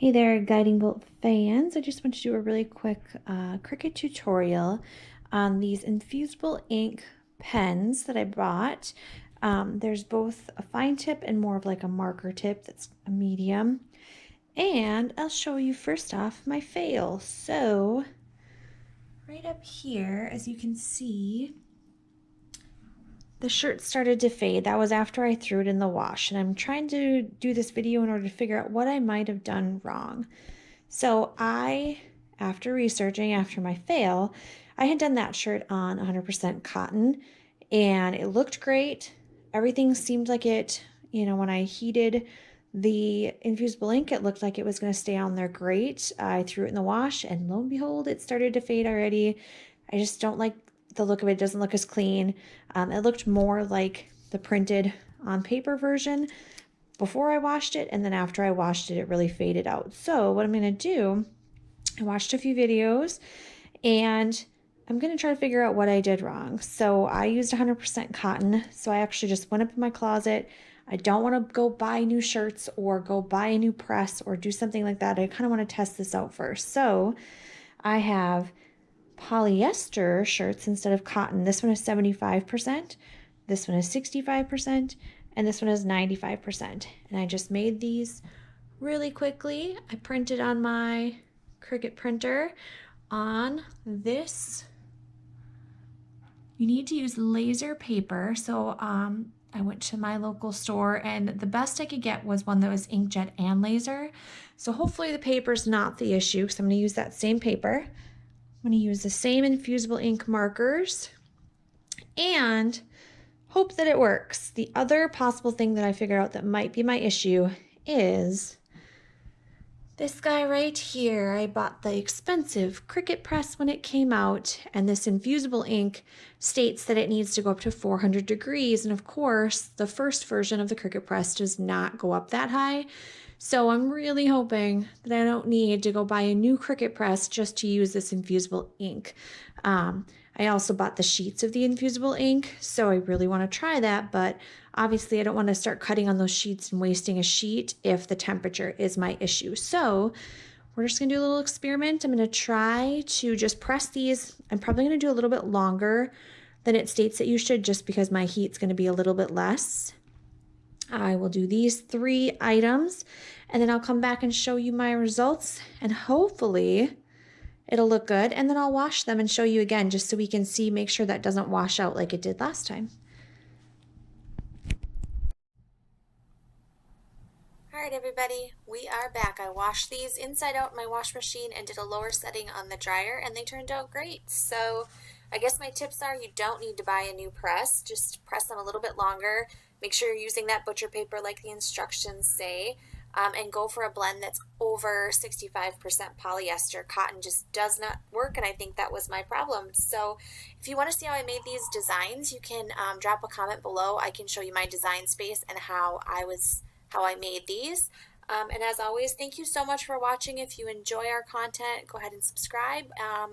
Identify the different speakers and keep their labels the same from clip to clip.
Speaker 1: Hey there, Guiding Bolt fans. I just want to do a really quick Cricut tutorial on these infusible ink pens that I bought. There's both a fine tip and more of like a marker tip that's a medium. And I'll show you first off my fail. So right up here, as you can see, the shirt started to fade. That was after I threw it in the wash. And I'm trying to do this video in order to figure out what I might have done wrong. So after researching after my fail, I had done that shirt on 100% cotton and it looked great. Everything seemed like it, when I heated the infusible ink, it looked like it was going to stay on there great. I threw it in the wash and lo and behold, it started to fade already. I just don't like the look of it. It doesn't look as clean. It looked more like the printed on paper version before I washed it, and then after I washed it, it really faded out. So what I'm going to do, I watched a few videos and I'm going to try to figure out what I did wrong. So I used 100% cotton. So I actually just went up in my closet. I don't want to go buy new shirts or go buy a new press or do something like that. I kind of want to test this out first. So I have polyester shirts instead of cotton. This one is 75%, this one is 65%, and this one is 95%. And I just made these really quickly. I printed on my Cricut printer on this. You need to use laser paper. So I went to my local store and the best I could get was one that was inkjet and laser. So hopefully the paper's not the issue because I'm going to use that same paper. I'm going to use the same infusible ink markers and hope that it works. The other possible thing that I figured out that might be my issue is this guy right here. I bought the expensive Cricut press when it came out, and this infusible ink states that it needs to go up to 400 degrees. And of course, the first version of the Cricut press does not go up that high. So I'm really hoping that I don't need to go buy a new Cricut press just to use this infusible ink. I also bought the sheets of the infusible ink, so I really want to try that, but obviously I don't want to start cutting on those sheets and wasting a sheet if the temperature is my issue. So we're just going to do a little experiment. I'm going to try to just press these. I'm probably going to do a little bit longer than it states that you should just because my heat's going to be a little bit less. I will do these 3 items and then I'll come back and show you my results and hopefully it'll look good, and then I'll wash them and show you again just so we can see, make sure that doesn't wash out like it did last time.
Speaker 2: All right, everybody, we are back. I washed these inside out in my wash machine and did a lower setting on the dryer, and they turned out great. So I guess my tips are you don't need to buy a new press. Just press them a little bit longer. Make sure you're using that butcher paper like the instructions say, and go for a blend that's over 65% polyester. Cotton just does not work, and I think that was my problem. So if you want to see how I made these designs, you can drop a comment below. I can show you my design space and how I made these. And as always, thank you so much for watching. If you enjoy our content, go ahead and subscribe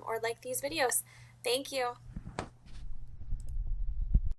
Speaker 2: or like these videos. Thank you.